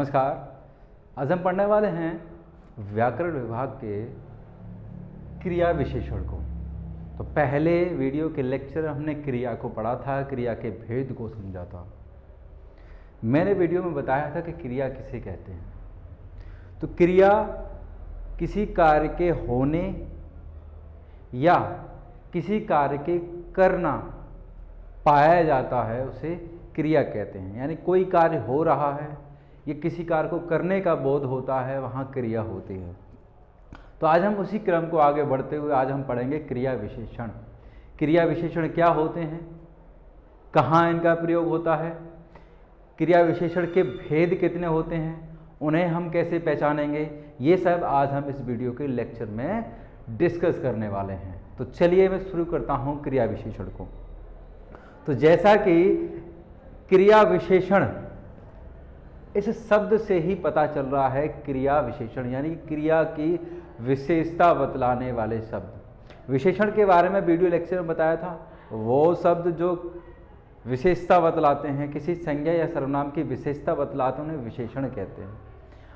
नमस्कार। आज हम पढ़ने वाले हैं व्याकरण विभाग के क्रिया विशेषण को। तो पहले वीडियो के लेक्चर हमने क्रिया को पढ़ा था, क्रिया के भेद को समझा था। मैंने वीडियो में बताया था कि क्रिया किसे कहते हैं। तो क्रिया किसी कार्य के होने या किसी कार्य के करना पाया जाता है, उसे क्रिया कहते हैं। यानी कोई कार्य हो रहा है या किसी कार्य को करने का बोध होता है, वहाँ क्रिया होती है। तो आज हम उसी क्रम को आगे बढ़ते हुए आज हम पढ़ेंगे क्रिया विशेषण। क्रिया विशेषण क्या होते हैं, कहाँ इनका प्रयोग होता है, क्रिया विशेषण के भेद कितने होते हैं, उन्हें हम कैसे पहचानेंगे, ये सब आज हम इस वीडियो के लेक्चर में डिस्कस करने वाले हैं। तो चलिए मैं शुरू करता हूँ क्रिया विशेषण को। तो जैसा कि क्रिया विशेषण इस शब्द से ही पता चल रहा है, क्रिया विशेषण यानी क्रिया की विशेषता बतलाने वाले शब्द। विशेषण के बारे में वीडियो लेक्चर में बताया था, वो शब्द जो विशेषता बतलाते हैं, किसी संज्ञा या सर्वनाम की विशेषता बतलाते हैं, उन्हें विशेषण कहते हैं।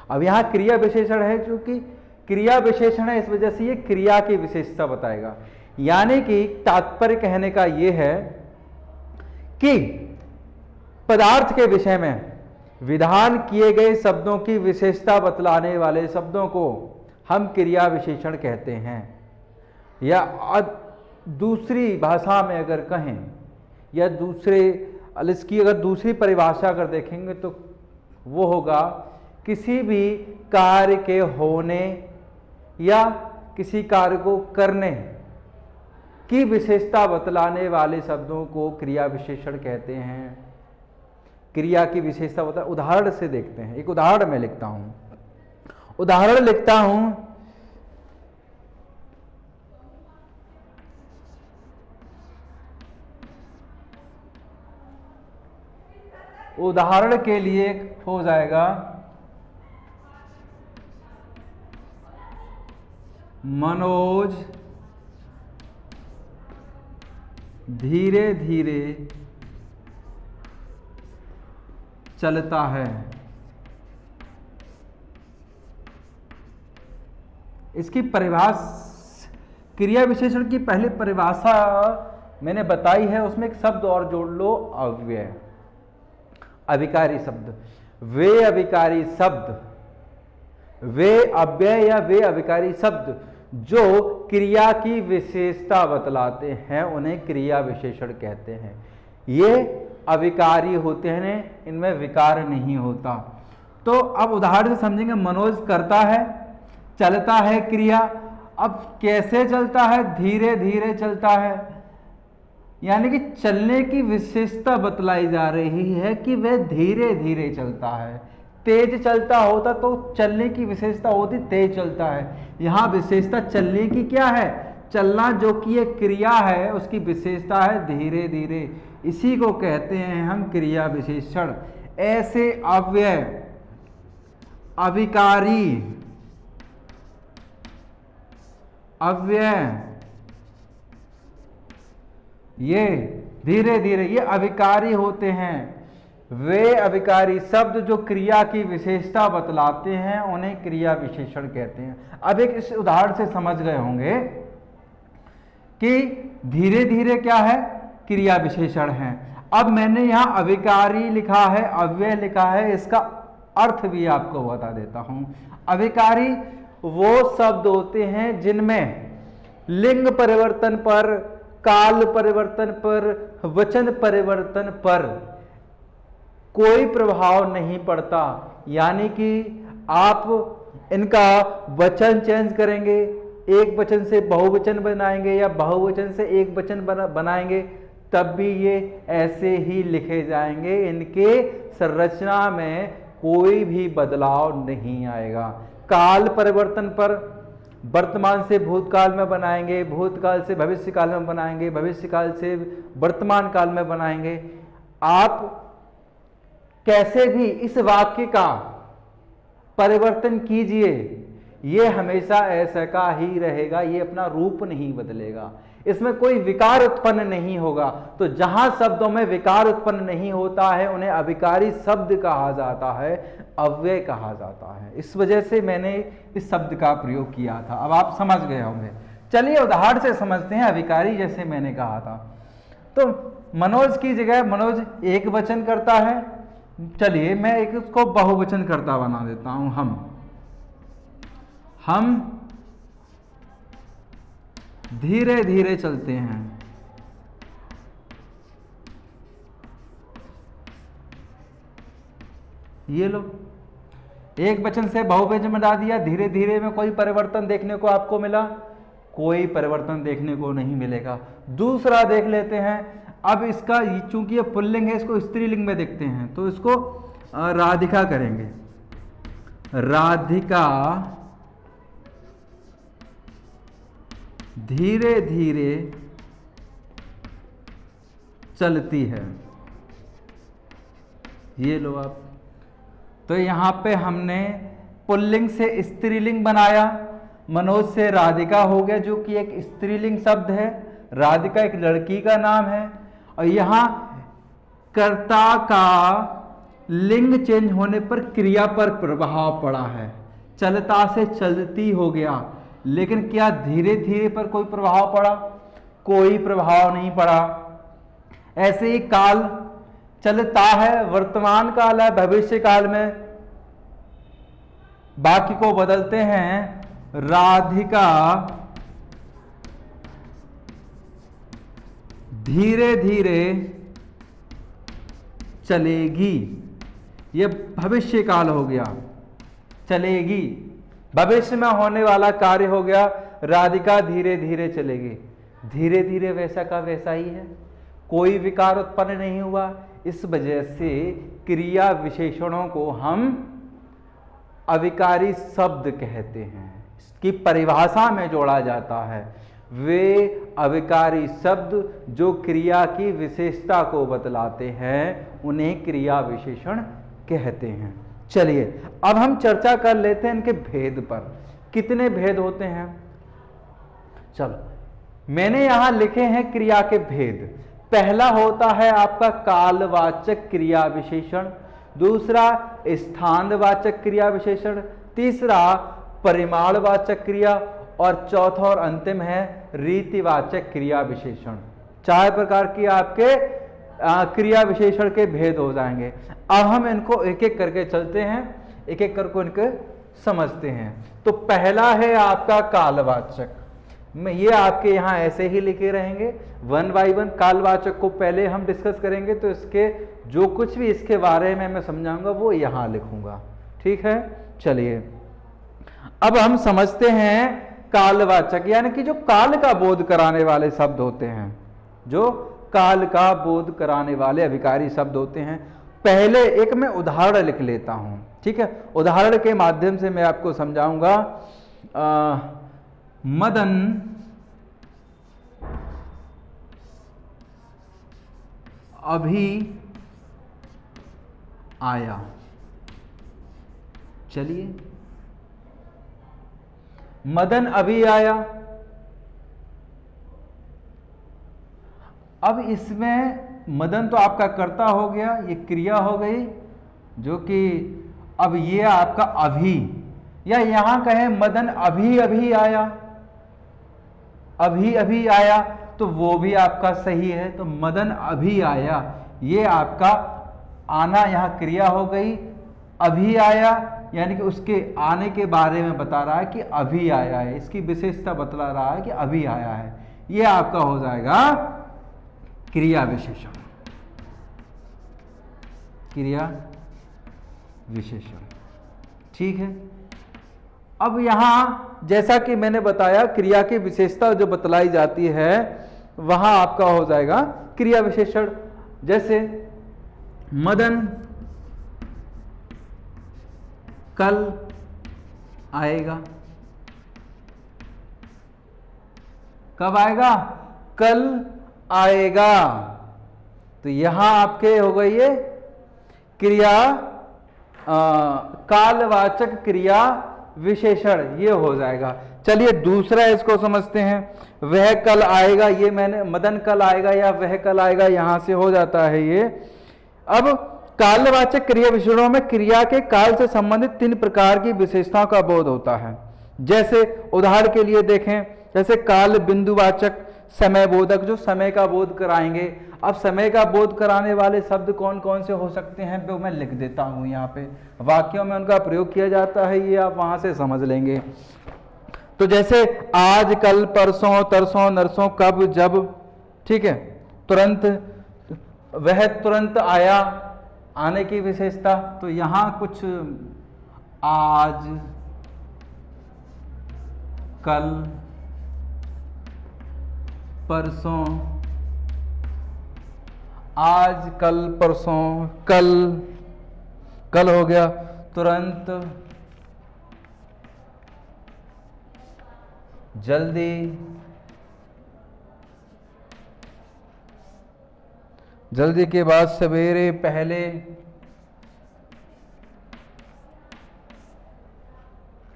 अब यहाँ क्रिया विशेषण है, क्योंकि क्रिया विशेषण है इस वजह से ये क्रिया की विशेषता बताएगा। यानी कि तात्पर्य कहने का ये है कि पदार्थ के विषय में विधान किए गए शब्दों की विशेषता बतलाने वाले शब्दों को हम क्रिया विशेषण कहते हैं। या दूसरी भाषा में अगर कहें या इसकी अगर दूसरी परिभाषा अगर देखेंगे तो वो होगा किसी भी कार्य के होने या किसी कार्य को करने की विशेषता बतलाने वाले शब्दों को क्रिया विशेषण कहते हैं। क्रिया की विशेषता बता उदाहरण से देखते हैं। एक उदाहरण मैं लिखता हूं, उदाहरण लिखता हूं। उदाहरण के लिए हो जाएगा मनोज धीरे धीरे चलता है। इसकी परिभाषा, क्रिया विशेषण की पहली परिभाषा मैंने बताई है, उसमें एक शब्द और जोड़ लो, अव्यय, अविकारी शब्द। वे अविकारी शब्द, वे अव्यय या वे अविकारी शब्द जो क्रिया की विशेषता बतलाते हैं, उन्हें क्रिया विशेषण कहते हैं। ये अविकारी होते हैं, इनमें विकार नहीं होता। तो अब उदाहरण से समझेंगे। मनोज करता है, चलता है क्रिया। अब कैसे चलता है, धीरे धीरे चलता है, यानी कि चलने की विशेषता बतलाई जा रही है कि वह धीरे धीरे चलता है। तेज चलता होता तो चलने की विशेषता होती तेज चलता है। यहाँ विशेषता चलने की क्या है, चलना जो कि एक क्रिया है, उसकी विशेषता है धीरे धीरे। इसी को कहते हैं हम क्रिया विशेषण। ऐसे अव्यय, अविकारी, अव्यय, ये धीरे धीरे, ये अविकारी होते हैं। वे अविकारी शब्द जो क्रिया की विशेषता बतलाते हैं, उन्हें क्रिया विशेषण कहते हैं। अब एक इस उदाहरण से समझ गए होंगे कि धीरे धीरे क्या है, क्रिया विशेषण है। अब मैंने यहां अविकारी लिखा है, अव्यय लिखा है, इसका अर्थ भी आपको बता देता हूं। अविकारी वो शब्द होते हैं जिनमें लिंग परिवर्तन पर, काल परिवर्तन पर, वचन परिवर्तन पर कोई प्रभाव नहीं पड़ता। यानी कि आप इनका वचन चेंज करेंगे, एक वचन से बहुवचन बनाएंगे या बहुवचन से एक वचन बनाएंगे, तब भी ये ऐसे ही लिखे जाएंगे। इनके संरचना में कोई भी बदलाव नहीं आएगा। काल परिवर्तन पर वर्तमान से भूतकाल में बनाएंगे, भूतकाल से भविष्य काल में बनाएंगे, भविष्य काल से वर्तमान काल में बनाएंगे। आप कैसे भी इस वाक्य का परिवर्तन कीजिए, ये हमेशा ऐसा का ही रहेगा, ये अपना रूप नहीं बदलेगा, इसमें कोई विकार उत्पन्न नहीं होगा। तो जहां शब्दों में विकार उत्पन्न नहीं होता है उन्हें अविकारी शब्द कहा जाता है, अव्यय कहा जाता है। इस वजह से मैंने इस शब्द का प्रयोग किया था। अब आप समझ गए होंगे। चलिए उदाहरण से समझते हैं। अविकारी जैसे मैंने कहा था, तो मनोज की जगह मनोज एक वचन करता है, चलिए मैं एक उसको बहुवचन करता बना देता हूं। हम धीरे धीरे चलते हैं। ये लो, एक वचन से बहुवचन बना दिया। धीरे धीरे में कोई परिवर्तन देखने को आपको मिला? कोई परिवर्तन देखने को नहीं मिलेगा। दूसरा देख लेते हैं। अब इसका चूंकि ये पुल्लिंग है, इसको स्त्रीलिंग में देखते हैं, तो इसको राधिका करेंगे। राधिका धीरे धीरे चलती है। ये लो आप, तो यहां पे हमने पुल्लिंग से स्त्रीलिंग बनाया। मनोज से राधिका हो गया, जो कि एक स्त्रीलिंग शब्द है। राधिका एक लड़की का नाम है। और यहां कर्ता का लिंग चेंज होने पर क्रिया पर प्रभाव पड़ा है। चलता से चलती हो गया, लेकिन क्या धीरे धीरे पर कोई प्रभाव पड़ा? कोई प्रभाव नहीं पड़ा। ऐसे ही काल चलता है, वर्तमान काल है, भविष्य काल में वाक्य को बदलते हैं। राधिका धीरे धीरे चलेगी। यह भविष्य काल हो गया, चलेगी। भविष्य में होने वाला कार्य हो गया, राधिका धीरे धीरे चलेगी। धीरे धीरे वैसा का वैसा ही है, कोई विकार उत्पन्न नहीं हुआ। इस वजह से क्रिया विशेषणों को हम अविकारी शब्द कहते हैं, इसकी परिभाषा में जोड़ा जाता है। वे अविकारी शब्द जो क्रिया की विशेषता को बतलाते हैं उन्हें क्रिया विशेषण कहते हैं। चलिए अब हम चर्चा कर लेते हैं इनके भेद पर। कितने भेद होते हैं? चलो, मैंने यहां लिखे हैं क्रिया के भेद। पहला होता है आपका कालवाचक क्रिया विशेषण, दूसरा स्थानवाचक क्रिया विशेषण, तीसरा परिमाणवाचक क्रिया, और चौथा और अंतिम है रीतिवाचक क्रिया विशेषण। 4 प्रकार की आपके क्रिया विशेषण के भेद हो जाएंगे। अब हम इनको एक एक करके चलते हैं, एक एक करके इनको समझते हैं। तो पहला है आपका कालवाचक। ये आपके यहां ऐसे ही लिखे रहेंगे 1 by 1। कालवाचक को पहले हम डिस्कस करेंगे, तो इसके जो कुछ भी इसके बारे में मैं समझाऊंगा वो यहां लिखूंगा, ठीक है। चलिए अब हम समझते हैं कालवाचक, यानी कि जो काल का बोध कराने वाले शब्द होते हैं, जो काल का बोध कराने वाले अविकारी शब्द होते हैं। पहले एक मैं उदाहरण लिख लेता हूं, ठीक है। उदाहरण के माध्यम से मैं आपको समझाऊंगा। मदन अभी आया। चलिए, मदन अभी आया। अब इसमें मदन तो आपका कर्ता हो गया, ये क्रिया हो गई, जो कि अब ये आपका अभी, या यहां कहें मदन अभी अभी आया, अभी अभी आया, तो वो भी आपका सही है। तो मदन अभी आया, ये आपका आना यहां क्रिया हो गई। अभी आया यानी कि उसके आने के बारे में बता रहा है कि अभी आया है, इसकी विशेषता बतला रहा है कि अभी आया है। ये आपका हो जाएगा क्रिया विशेषण, क्रिया विशेषण, ठीक है। अब यहां जैसा कि मैंने बताया क्रिया की विशेषता जो बतलाई जाती है वहां आपका हो जाएगा क्रिया विशेषण। जैसे मदन कल आएगा। कब आएगा? कल आएगा। तो यहां आपके हो गई ये क्रिया कालवाचक क्रिया विशेषण, ये हो जाएगा। चलिए दूसरा इसको समझते हैं। वह कल आएगा, ये मैंने मदन कल आएगा या वह कल आएगा, यहां से हो जाता है ये। अब कालवाचक क्रिया विशेषणों में क्रिया के काल से संबंधित 3 प्रकार की विशेषताओं का बोध होता है। जैसे उदाहरण के लिए देखें, जैसे काल बिंदुवाचक समय बोधक, जो समय का बोध कराएंगे। अब समय का बोध कराने वाले शब्द कौन कौन से हो सकते हैं, वो मैं लिख देता हूं यहाँ पे, वाक्यों में उनका प्रयोग किया जाता है, ये आप वहां से समझ लेंगे। तो जैसे आज, कल, परसों, तरसों, नरसों, कब, जब, ठीक है। तुरंत, वह तुरंत आया, आने की विशेषता। तो यहां कुछ आज, कल, परसों, आज, कल, परसों, कल, कल हो गया, तुरंत, जल्दी, जल्दी के बाद सवेरे, पहले,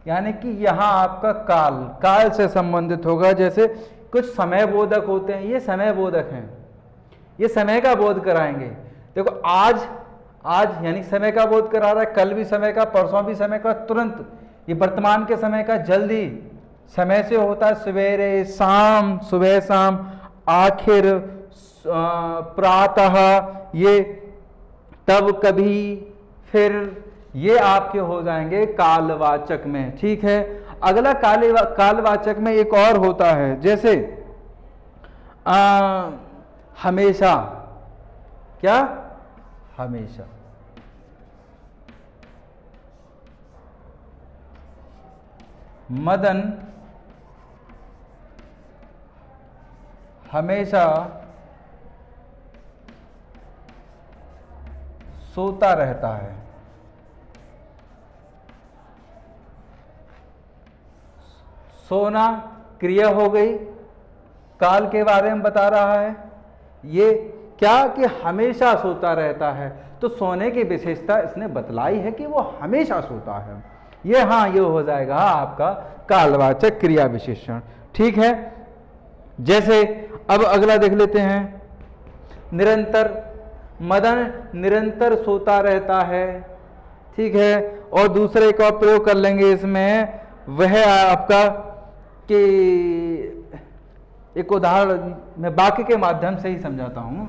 यानी कि यहां आपका काल, काल से संबंधित होगा। जैसे कुछ समय बोधक होते हैं, ये समय बोधक हैं, ये समय का बोध कराएंगे। देखो आज, आज यानी समय का बोध करा रहा है, कल भी समय का, परसों भी समय का, तुरंत ये वर्तमान के समय का, जल्दी समय से होता है, सवेरे, शाम, सुबह शाम, आखिर, प्रातः, ये तब, कभी, फिर, ये आपके हो जाएंगे कालवाचक में, ठीक है। अगला कालवाचक में एक और होता है, जैसे हमेशा, क्या, हमेशा, मदन हमेशा सोता रहता है। सोना क्रिया हो गई, काल के बारे में बता रहा है, ये क्या कि हमेशा सोता रहता है। तो सोने की विशेषता इसने बतलाई है कि वो हमेशा सोता है, ये हाँ, ये हो जाएगा आपका कालवाचक क्रिया विशेषण, ठीक है। जैसे अब अगला देख लेते हैं, निरंतर, मदन निरंतर सोता रहता है, ठीक है। और दूसरे का प्रयोग कर लेंगे इसमें, वह आपका कि एक उदाहरण मैं वाक्य के माध्यम से ही समझाता हूं।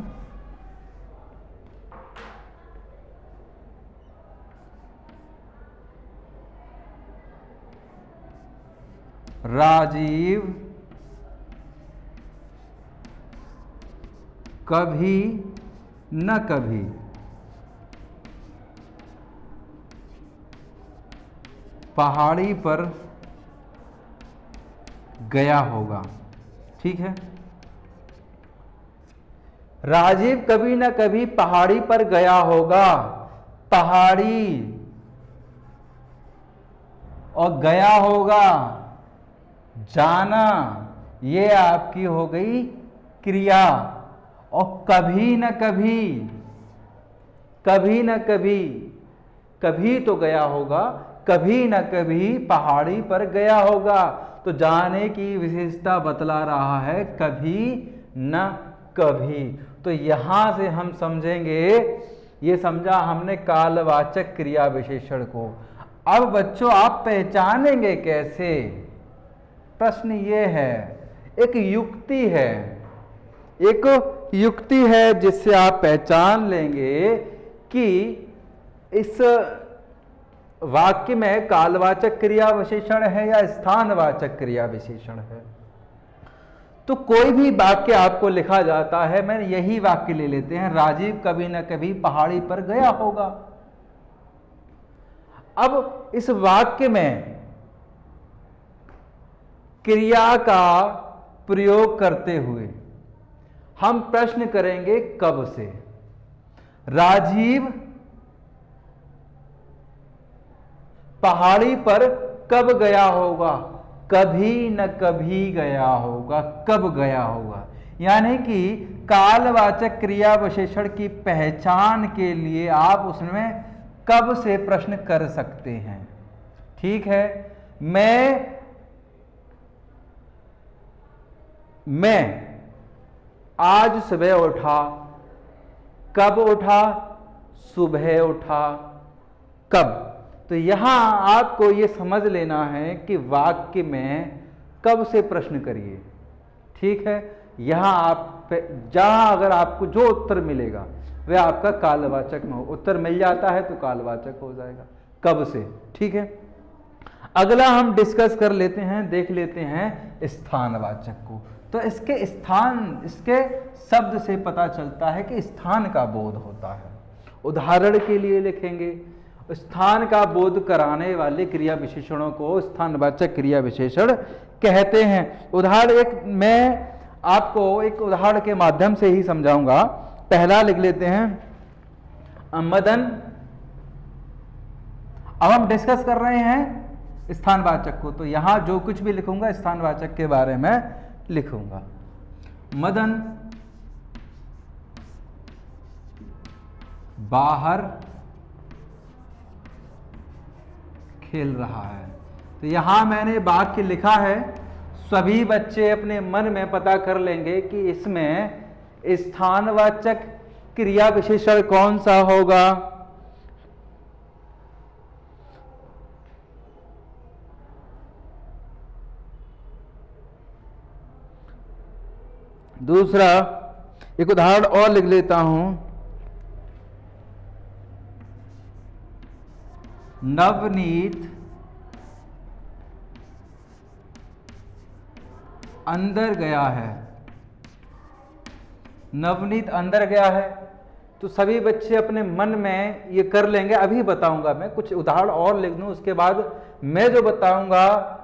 राजीव कभी न कभी पहाड़ी पर गया होगा, ठीक है। राजीव कभी न कभी पहाड़ी पर गया होगा, पहाड़ी और गया होगा, जाना, ये आपकी हो गई क्रिया। और कभी न कभी, कभी न कभी, कभी तो गया होगा, कभी न कभी पहाड़ी पर गया होगा। तो जाने की विशेषता बतला रहा है, कभी न कभी। तो यहां से हम समझेंगे, ये समझा हमने कालवाचक क्रिया विशेषण को। अब बच्चों आप पहचानेंगे कैसे, प्रश्न ये है, एक युक्ति है, एक युक्ति है जिससे आप पहचान लेंगे कि इस वाक्य में कालवाचक क्रिया विशेषण है या स्थानवाचक क्रिया विशेषण है। तो कोई भी वाक्य आपको लिखा जाता है, मैंने यही वाक्य ले लेते हैं, राजीव कभी न कभी पहाड़ी पर गया होगा। अब इस वाक्य में क्रिया का प्रयोग करते हुए हम प्रश्न करेंगे कब से। राजीव पहाड़ी पर कब गया होगा, कभी न कभी गया होगा, कब गया होगा। यानी कि कालवाचक क्रिया विशेषण की पहचान के लिए आप उसमें कब से प्रश्न कर सकते हैं, ठीक है। मैं आज सुबह उठा। कब उठा? सुबह उठा। कब? तो यहां आपको यह समझ लेना है कि वाक्य में कब से प्रश्न करिए। ठीक है, यहां आप जहां अगर आपको जो उत्तर मिलेगा वह आपका कालवाचक में हो। उत्तर मिल जाता है तो कालवाचक हो जाएगा कब से। ठीक है, अगला हम डिस्कस कर लेते हैं, देख लेते हैं स्थानवाचक को। तो इसके स्थान, इसके शब्द से पता चलता है कि स्थान का बोध होता है। उदाहरण के लिए लिखेंगे, स्थान का बोध कराने वाले क्रिया विशेषणों को स्थानवाचक क्रिया विशेषण कहते हैं। उदाहरण एक मैं आपको एक उदाहरण के माध्यम से ही समझाऊंगा। पहला लिख लेते हैं मदन। अब हम डिस्कस कर रहे हैं स्थानवाचक को, तो यहां जो कुछ भी लिखूंगा स्थानवाचक के बारे में लिखूंगा। मदन बाहर खेल रहा है। तो यहां मैंने वाक्य लिखा है, सभी बच्चे अपने मन में पता कर लेंगे कि इसमें स्थानवाचक क्रिया विशेषण कौन सा होगा। दूसरा एक उदाहरण और लिख लेता हूं। नवनीत अंदर गया है। नवनीत अंदर गया है, तो सभी बच्चे अपने मन में ये कर लेंगे। अभी बताऊंगा मैं, कुछ उदाहरण और लिख दूं, उसके बाद मैं जो बताऊंगा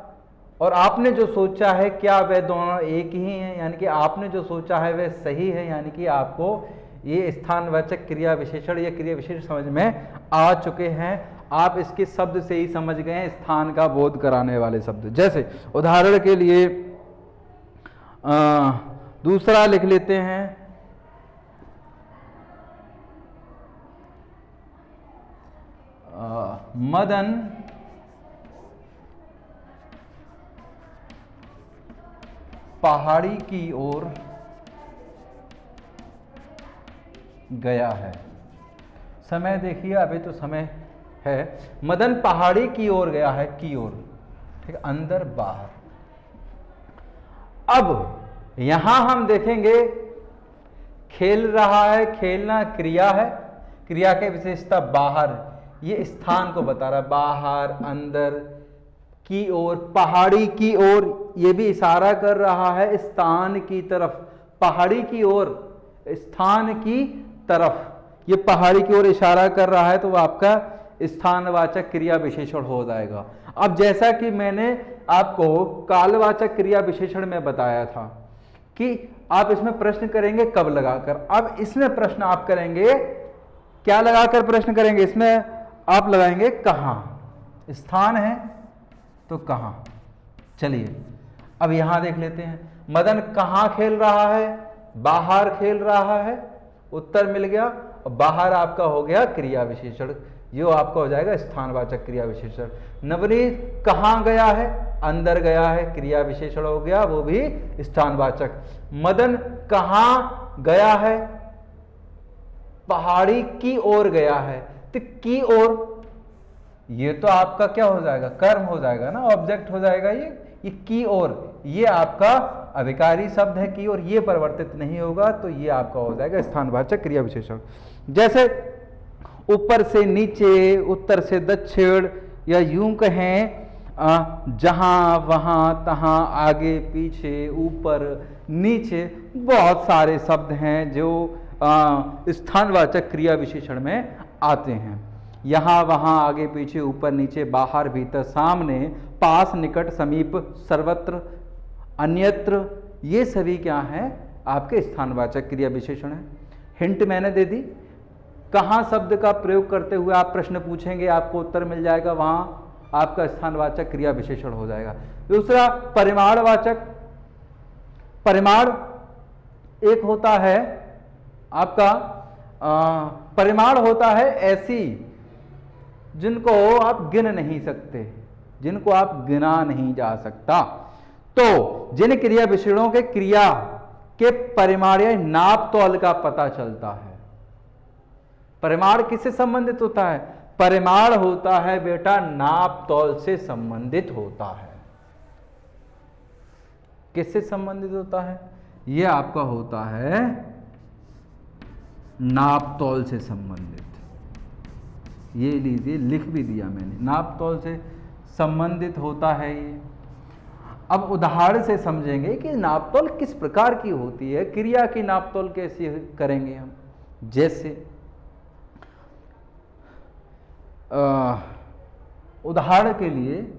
और आपने जो सोचा है क्या वह दोनों एक ही हैं, यानी कि आपने जो सोचा है वह सही है, यानी कि आपको ये स्थानवाचक क्रिया विशेषण या क्रिया विशेषण समझ में आ चुके हैं। आप इसके शब्द से ही समझ गए हैं स्थान का बोध कराने वाले शब्द। जैसे उदाहरण के लिए दूसरा लिख लेते हैं, मदन पहाड़ी की ओर गया है। समय देखिए, अभी तो समय है। मदन पहाड़ी की ओर गया है, की ओर, ठीक है, अंदर बाहर। अब यहां हम देखेंगे खेल रहा है, खेलना क्रिया है, क्रिया की विशेषता बाहर, ये स्थान को बता रहा है, बाहर, अंदर, की ओर, पहाड़ी की ओर, ये भी इशारा कर रहा है स्थान की तरफ, पहाड़ी की ओर, स्थान की तरफ, ये पहाड़ी की ओर इशारा कर रहा है, तो वो आपका स्थानवाचक क्रिया विशेषण हो जाएगा। अब जैसा कि मैंने आपको कालवाचक क्रिया विशेषण में बताया था कि आप इसमें प्रश्न करेंगे कब लगाकर, अब इसमें प्रश्न आप करेंगे क्या लगाकर प्रश्न करेंगे, इसमें आप लगाएंगे कहां, स्थान है तो कहां। चलिए अब यहां देख लेते हैं, मदन कहां खेल रहा है, बाहर खेल रहा है, उत्तर मिल गया। और बाहर आपका हो गया क्रिया विशेषण, यो आपका हो जाएगा स्थानवाचक क्रिया विशेषण। नवनीत कहां गया है, अंदर गया है, क्रिया विशेषण हो गया, वो भी स्थानवाचक। मदन कहां गया है, पहाड़ी की ओर गया है, तो की ओर, ये तो आपका क्या हो जाएगा, कर्म हो जाएगा ना, ऑब्जेक्ट हो जाएगा ये की ओर, ये आपका अभिकारी शब्द है की ओर, ये परिवर्तित नहीं होगा, तो ये आपका हो जाएगा स्थानवाचक क्रिया विशेषण। जैसे ऊपर से नीचे, उत्तर से दक्षिण, या यूं कहें जहां वहां तहां, आगे पीछे, ऊपर नीचे, बहुत सारे शब्द हैं जो स्थानवाचक क्रिया विशेषण में आते हैं। यहां वहां, आगे पीछे, ऊपर नीचे, बाहर भीतर, सामने, पास, निकट, समीप, सर्वत्र, अन्यत्र, ये सभी क्या हैं आपके स्थानवाचक क्रिया विशेषण हैं। हिंट मैंने दे दी, कहां शब्द का प्रयोग करते हुए आप प्रश्न पूछेंगे आपको उत्तर मिल जाएगा, वहां आपका स्थानवाचक क्रिया विशेषण हो जाएगा। दूसरा परिमाणवाचक, परिमाण एक होता है आपका परिमाण होता है ऐसी जिनको आप गिन नहीं सकते, जिनको आप गिना नहीं जा सकता। तो जिन क्रिया विशेषणों के क्रिया के परिमाण या नाप तौल का पता चलता है। परिमाण किससे संबंधित होता है? परिमाण होता है बेटा नाप तौल से संबंधित होता है। किससे संबंधित होता है? यह आपका होता है नाप तौल से संबंधित। ये लीजिए, लिख भी दिया मैंने, नाप तौल से संबंधित होता है ये। अब उदाहरण से समझेंगे कि नाप तौल किस प्रकार की होती है, क्रिया की नाप तौल कैसे करेंगे हम। जैसे उदाहरण के लिए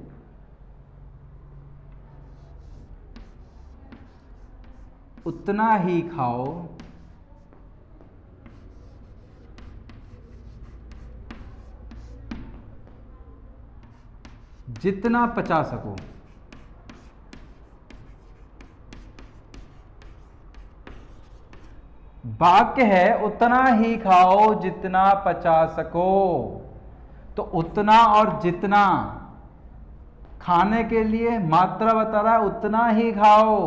उतना ही खाओ जितना पचा सको। वाक्य है उतना ही खाओ जितना पचा सको। तो उतना और जितना, खाने के लिए मात्रा बता रहा है उतना ही खाओ,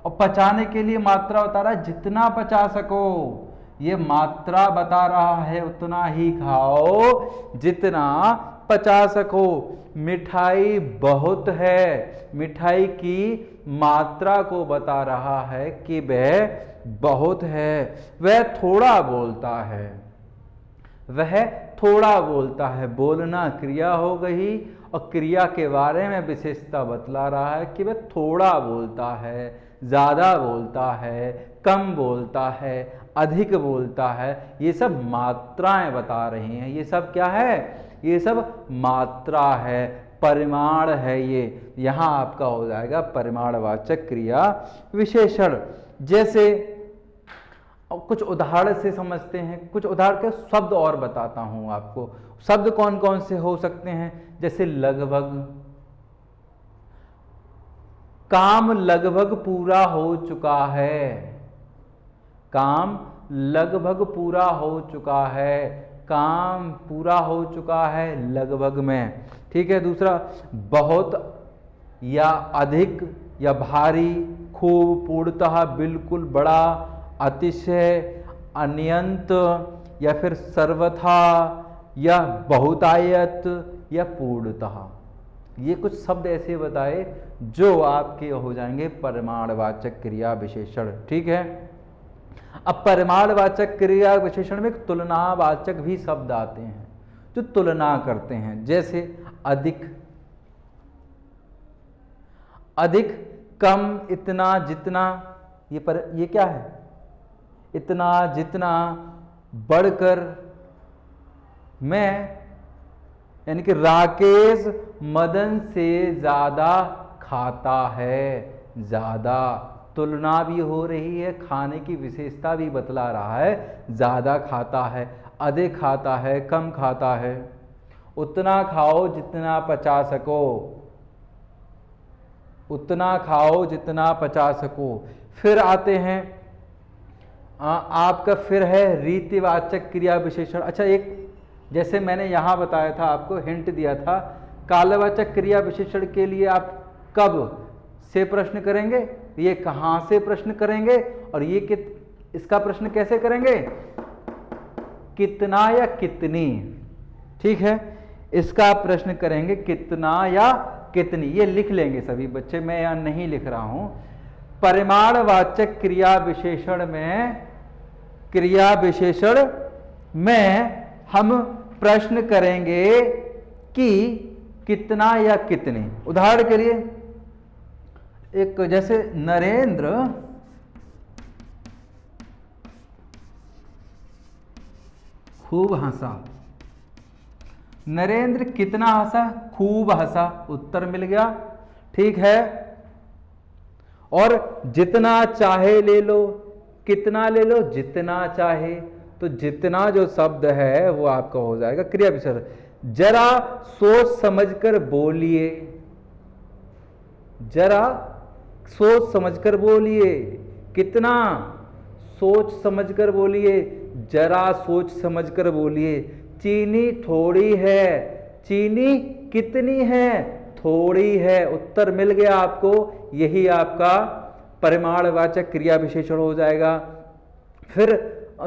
और पचाने के लिए मात्रा बता रहा है जितना पचा सको। ये मात्रा बता रहा है उतना ही खाओ जितना पचा सको। मिठाई बहुत है, मिठाई की मात्रा को बता रहा है कि वह बहुत है। वह थोड़ा बोलता है, वह थोड़ा बोलता है। बोलना क्रिया हो गई, और क्रिया के बारे में विशेषता बतला रहा है कि वह थोड़ा बोलता है, ज्यादा बोलता है, कम बोलता है, अधिक बोलता है। ये सब मात्राएं बता रही हैं। ये सब क्या है? ये सब मात्रा है, परिमाण है। ये यहां आपका हो जाएगा परिमाणवाचक क्रिया विशेषण। जैसे कुछ उदाहरण से समझते हैं, कुछ उदाहरण के शब्द और बताता हूं आपको। शब्द कौन कौन से हो सकते हैं? जैसे लगभग, काम लगभग पूरा हो चुका है, काम लगभग पूरा हो चुका है, काम पूरा हो चुका है लगभग में। ठीक है। दूसरा, बहुत या अधिक या भारी, खूब, पूर्णतः, बिल्कुल, बड़ा, अतिशय, अनियंत, या फिर सर्वथा, या बहुतायत, या पूर्णतः। ये कुछ शब्द ऐसे बताए जो आपके हो जाएंगे परिमाणवाचक क्रिया विशेषण। ठीक है। अब परिमाणवाचक क्रिया विशेषण में तुलनावाचक भी शब्द आते हैं जो तुलना करते हैं। जैसे अधिक, अधिक, कम, इतना, जितना। ये क्या है? इतना, जितना, बढ़कर, मैं, यानी कि राकेश मदन से ज्यादा खाता है, ज्यादा। तुलना भी हो रही है, खाने की विशेषता भी बतला रहा है, ज्यादा खाता है, अधिक खाता है, कम खाता है। उतना खाओ जितना पचा सको, उतना खाओ जितना पचा सको। फिर आते हैं आपका, फिर है रीतिवाचक क्रिया विशेषण। अच्छा, एक जैसे मैंने यहां बताया था, आपको हिंट दिया था, कालवाचक क्रिया विशेषण के लिए आप कब से प्रश्न करेंगे, ये कहां से प्रश्न करेंगे, और ये इसका प्रश्न कैसे करेंगे? कितना या कितनी। ठीक है। इसका प्रश्न करेंगे कितना या कितनी। ये लिख लेंगे सभी बच्चे, मैं यहां नहीं लिख रहा हूं। परिमाणवाचक क्रिया विशेषण में, क्रिया विशेषण में हम प्रश्न करेंगे कि कितना या कितनी। उदाहरण के लिए एक, जैसे नरेंद्र खूब हंसा। नरेंद्र कितना हंसा? खूब हंसा। उत्तर मिल गया। ठीक है। और जितना चाहे ले लो, कितना ले लो? जितना चाहे। तो जितना जो शब्द है वो आपका हो जाएगा क्रिया विशेषण। जरा सोच समझकर बोलिए, जरा सोच समझकर बोलिए। कितना? सोच समझकर बोलिए, जरा सोच समझकर बोलिए। चीनी थोड़ी है, चीनी कितनी है? थोड़ी है, उत्तर मिल गया आपको, यही आपका परिमाणवाचक क्रिया विशेषण हो जाएगा। फिर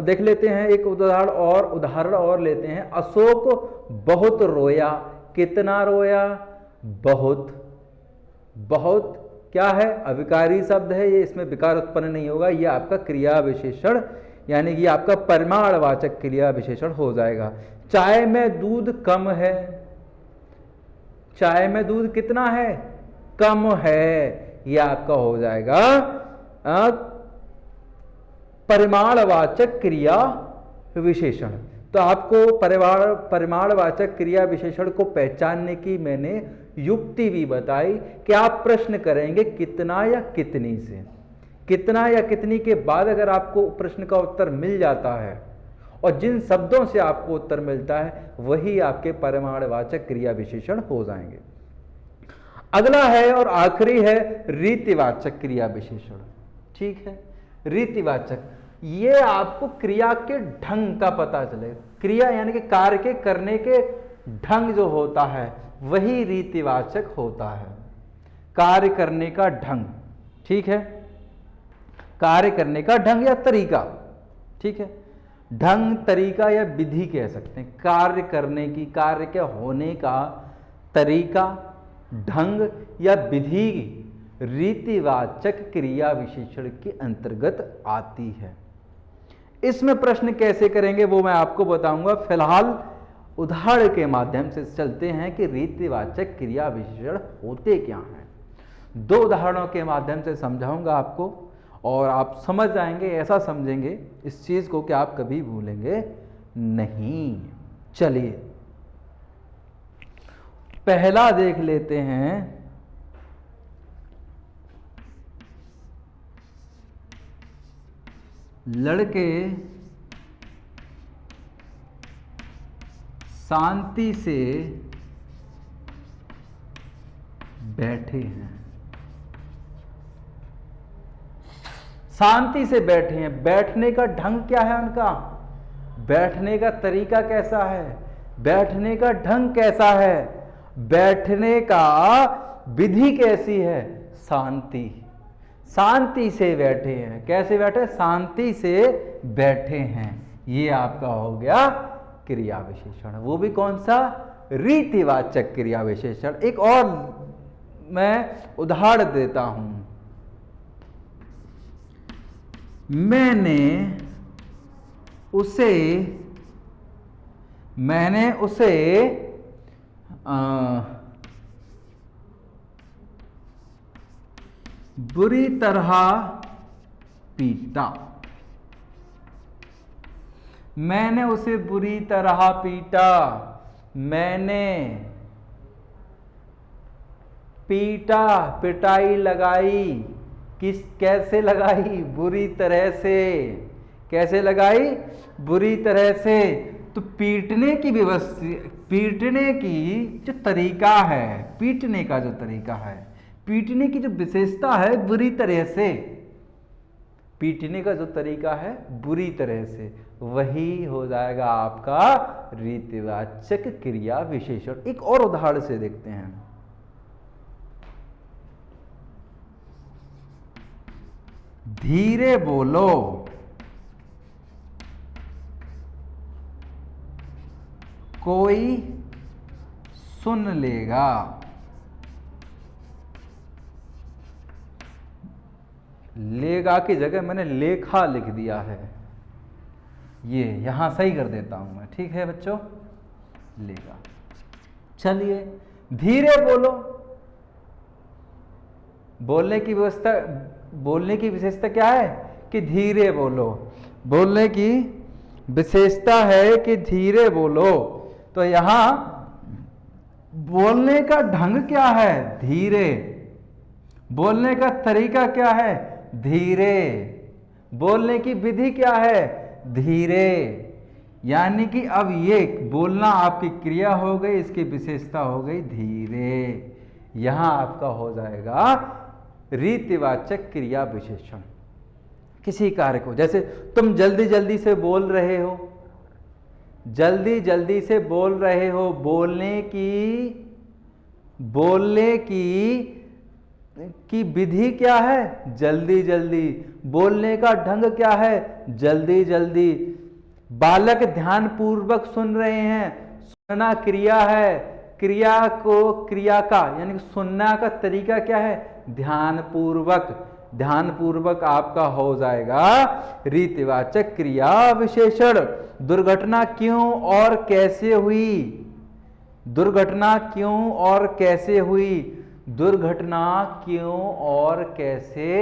देख लेते हैं एक उदाहरण और लेते हैं। अशोक बहुत रोया, कितना रोया? बहुत। बहुत क्या है? अविकारी शब्द है, ये इसमें विकार उत्पन्न नहीं होगा, ये आपका क्रिया विशेषण यानी कि आपका परिमाणवाचक क्रिया विशेषण हो जाएगा। चाय में दूध कम है, चाय में दूध कितना है? कम है, ये आपका हो जाएगा परिमाणवाचक क्रिया विशेषण। तो आपको परिमाणवाचक क्रिया विशेषण को पहचानने की मैंने युक्ति भी बताई कि आप प्रश्न करेंगे कितना या कितनी से। कितना या कितनी के बाद अगर आपको प्रश्न का उत्तर मिल जाता है और जिन शब्दों से आपको उत्तर मिलता है वही आपके परिमाणवाचक क्रिया विशेषण हो जाएंगे। अगला है और आखिरी है रीतिवाचक क्रिया विशेषण। ठीक है, रीतिवाचक, ये आपको क्रिया के ढंग का पता चलेगा। क्रिया यानी कि कार्य के करने के ढंग जो होता है वही रीतिवाचक होता है। कार्य करने का ढंग, ठीक है, कार्य करने का ढंग या तरीका, ठीक है, ढंग, तरीका या विधि कह सकते हैं। कार्य करने की, कार्य के होने का तरीका, ढंग या विधि रीतिवाचक क्रिया विशेषण के अंतर्गत आती है। इसमें प्रश्न कैसे करेंगे वो मैं आपको बताऊंगा। फिलहाल उदाहरण के माध्यम से चलते हैं कि रीतिवाचक क्रिया विशेषण होते क्या हैं। दो उदाहरणों के माध्यम से समझाऊंगा आपको और आप समझ जाएंगे, ऐसा समझेंगे इस चीज को कि आप कभी भूलेंगे नहीं। चलिए पहला देख लेते हैं। लड़के शांति से बैठे हैं, शांति से बैठे हैं। बैठने का ढंग क्या है उनका? बैठने का तरीका कैसा है? बैठने का ढंग कैसा है? बैठने का विधि कैसी है? शांति, शांति से बैठे हैं। कैसे बैठे? शांति से बैठे हैं। ये आपका हो गया क्रिया विशेषण। वो भी कौन सा? रीतिवाचक क्रिया विशेषण। एक और मैं उदाहरण देता हूं। मैंने उसे बुरी तरह पीटा। मैंने उसे बुरी तरह पीटा। मैंने पीटा, पिटाई लगाई। कैसे लगाई? बुरी तरह से। कैसे लगाई? बुरी तरह से। तो पीटने की व्यवस्था, पीटने की जो तरीका है, पीटने का जो तरीका है, पीटने की जो विशेषता है बुरी तरह से, पीटने का जो तरीका है बुरी तरह से, वही हो जाएगा आपका रीतिवाचक क्रिया विशेषण। एक और उदाहरण से देखते हैं। धीरे बोलो, कोई सुन लेगा। लेगा की जगह मैंने लेखा लिख दिया है, ये यहां सही कर देता हूं मैं। ठीक है बच्चों, लेगा। चलिए धीरे बोलो। बोलने की व्यवस्था, बोलने की विशेषता क्या है? कि धीरे बोलो। बोलने की विशेषता है कि धीरे बोलो। तो यहां बोलने का ढंग क्या है? धीरे। बोलने का तरीका क्या है? धीरे। बोलने की विधि क्या है? धीरे। यानी कि अब ये बोलना आपकी क्रिया हो गई, इसकी विशेषता हो गई धीरे। यहां आपका हो जाएगा रीतिवाचक क्रिया विशेषण। किसी कार्य को, जैसे तुम जल्दी जल्दी से बोल रहे हो, जल्दी जल्दी से बोल रहे हो। बोलने की विधि क्या है? जल्दी जल्दी। बोलने का ढंग क्या है? जल्दी जल्दी। बालक ध्यान पूर्वक सुन रहे हैं। सुनना क्रिया है, क्रिया का यानी कि सुनना का तरीका क्या है? ध्यान पूर्वक। ध्यान पूर्वक आपका हो जाएगा रीतिवाचक क्रिया विशेषण। दुर्घटना क्यों और कैसे हुई? दुर्घटना क्यों और कैसे हुई? दुर्घटना क्यों और कैसे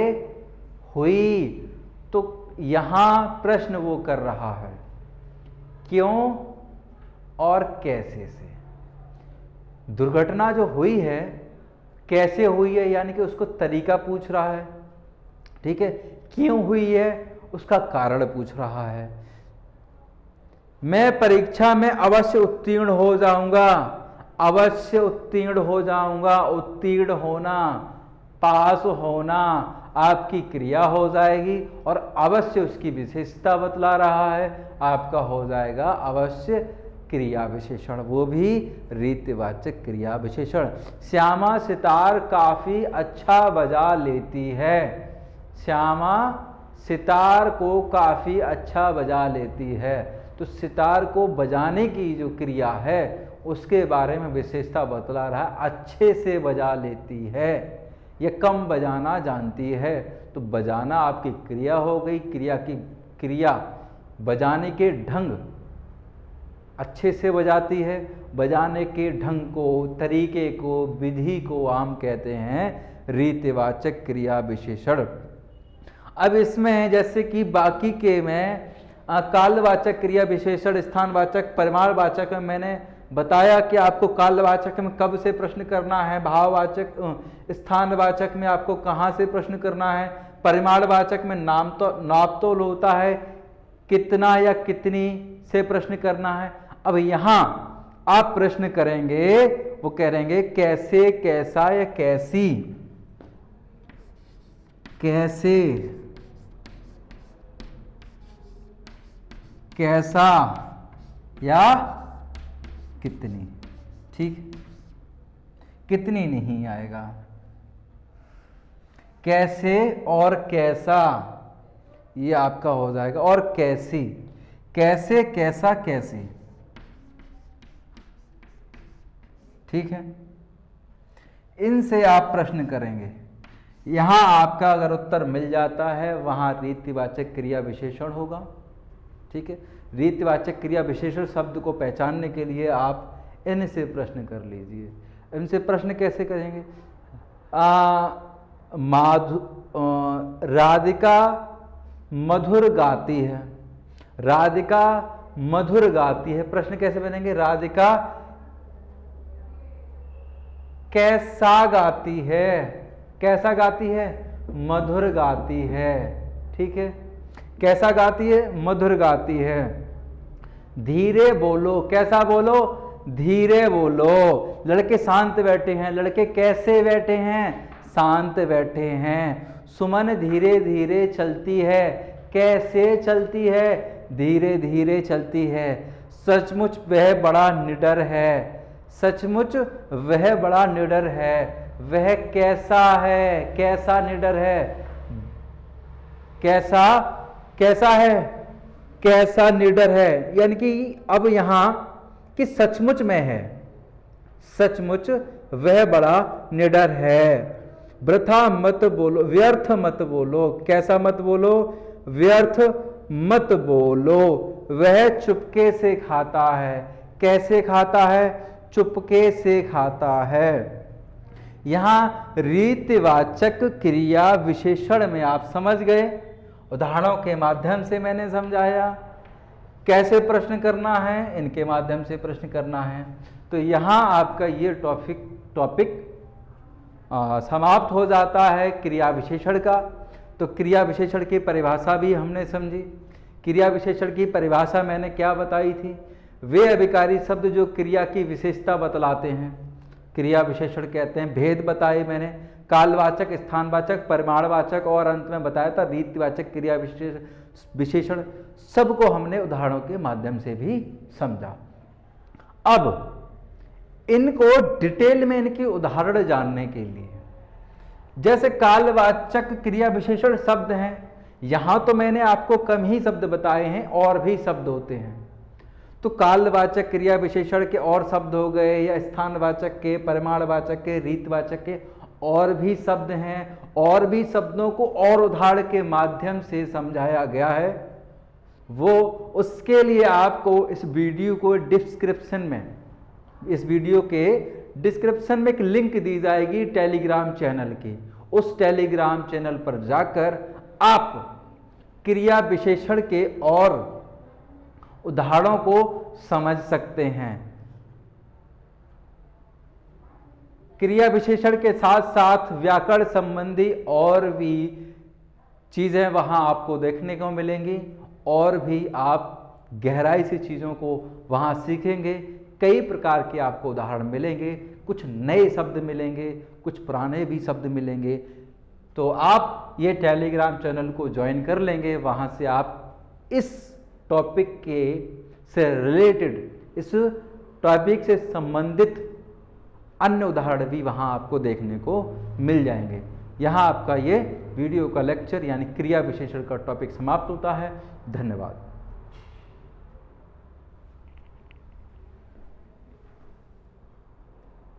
हुई? तो यहां प्रश्न वो कर रहा है क्यों और कैसे से। दुर्घटना जो हुई है कैसे हुई है यानी कि उसको तरीका पूछ रहा है, ठीक है। क्यों हुई है उसका कारण पूछ रहा है। मैं परीक्षा में अवश्य उत्तीर्ण हो जाऊंगा। अवश्य उत्तीर्ण हो जाऊंगा। उत्तीर्ण होना, पास होना आपकी क्रिया हो जाएगी और अवश्य उसकी विशेषता बतला रहा है, आपका हो जाएगा अवश्य क्रिया विशेषण, वो भी रीतिवाचक क्रिया विशेषण। श्यामा सितार काफी अच्छा बजा लेती है। श्यामा सितार को काफी अच्छा बजा लेती है। तो सितार को बजाने की जो क्रिया है उसके बारे में विशेषता बतला रहा है। अच्छे से बजा लेती है, ये कम बजाना जानती है। तो बजाना आपकी क्रिया हो गई। क्रिया बजाने के ढंग, अच्छे से बजाती है। बजाने के ढंग को, तरीके को, विधि को हम कहते हैं रीतिवाचक क्रिया विशेषण। अब इसमें जैसे कि बाकी के में कालवाचक क्रिया विशेषण, स्थानवाचक, परिमाणवाचक में मैंने बताया कि आपको कालवाचक में कब से प्रश्न करना है, भाववाचक स्थानवाचक में आपको कहाँ से प्रश्न करना है, परिमाणवाचक में नाप तोल होता है, कितना या कितनी से प्रश्न करना है। अब यहां आप प्रश्न करेंगे, वो कहेंगे कैसे, कैसा या कैसी। कैसे, कैसा या कितनी, ठीक। कितनी नहीं आएगा। कैसे और कैसा ये आपका हो जाएगा। और कैसी, कैसे, कैसा, कैसी, ठीक है। इनसे आप प्रश्न करेंगे। यहां आपका अगर उत्तर मिल जाता है वहां रीतिवाचक क्रिया विशेषण होगा, ठीक है। रीतिवाचक क्रिया विशेषण शब्द को पहचानने के लिए आप इनसे प्रश्न कर लीजिए। इनसे प्रश्न कैसे करेंगे? राधिका मधुर गाती है। राधिका मधुर गाती है। प्रश्न कैसे बनेंगे? राधिका कैसा गाती है। कैसा गाती है? मधुर गाती है, ठीक है। कैसा गाती है? मधुर गाती है। धीरे बोलो। कैसा बोलो? धीरे बोलो। लड़के शांत बैठे हैं। लड़के कैसे बैठे हैं? शांत बैठे हैं। सुमन धीरे धीरे चलती है। कैसे चलती है? धीरे धीरे चलती है। सचमुच वह बड़ा निडर है। सचमुच वह बड़ा निडर है। वह कैसा है? कैसा निडर है? कैसा, कैसा है? कैसा निडर है। यानी कि अब यहां कि सचमुच में है। सचमुच वह बड़ा निडर है। वृथा मत बोलो, व्यर्थ मत बोलो। कैसा मत बोलो? व्यर्थ मत बोलो। वह चुपके से खाता है। कैसे खाता है? चुपके से खाता है। यहां रीतिवाचक क्रिया विशेषण में आप समझ गए। उदाहरणों के माध्यम से मैंने समझाया कैसे प्रश्न करना है, इनके माध्यम से प्रश्न करना है। तो यहाँ आपका ये टॉपिक समाप्त हो जाता है क्रिया विशेषण का। तो क्रिया विशेषण की परिभाषा भी हमने समझी। क्रिया विशेषण की परिभाषा मैंने क्या बताई थी? वे अभिकारी शब्द जो क्रिया की विशेषता बतलाते हैं क्रिया विशेषण कहते हैं। भेद बताए मैंने, कालवाचक, स्थानवाचक, परिमाणवाचक और अंत में बताया था रीतिवाचक क्रिया विशेषण। सबको हमने उदाहरणों के माध्यम से भी समझा। अब इनको डिटेल में इनके उदाहरण जानने के लिए, जैसे कालवाचक क्रिया विशेषण शब्द हैं, यहां तो मैंने आपको कम ही शब्द बताए हैं, और भी शब्द होते हैं। तो कालवाचक क्रिया विशेषण के और शब्द हो गए, या स्थानवाचक के, परिमाणवाचक के, रीतवाचक के और भी शब्द हैं, और भी शब्दों को और उदाहरण के माध्यम से समझाया गया है। वो उसके लिए आपको इस वीडियो को डिस्क्रिप्शन में, इस वीडियो के डिस्क्रिप्शन में एक लिंक दी जाएगी टेलीग्राम चैनल की। उस टेलीग्राम चैनल पर जाकर आप क्रिया विशेषण के और उदाहरणों को समझ सकते हैं। क्रिया विशेषण के साथ साथ व्याकरण संबंधी और भी चीजें वहां आपको देखने को मिलेंगी, और भी आप गहराई से चीजों को वहां सीखेंगे। कई प्रकार के आपको उदाहरण मिलेंगे, कुछ नए शब्द मिलेंगे, कुछ पुराने भी शब्द मिलेंगे। तो आप ये टेलीग्राम चैनल को ज्वाइन कर लेंगे, वहां से आप इस टॉपिक के से रिलेटेड, इस टॉपिक से संबंधित अन्य उदाहरण भी वहां आपको देखने को मिल जाएंगे। यहाँ आपका ये वीडियो का लेक्चर यानी क्रिया विशेषण का टॉपिक समाप्त होता है। धन्यवाद।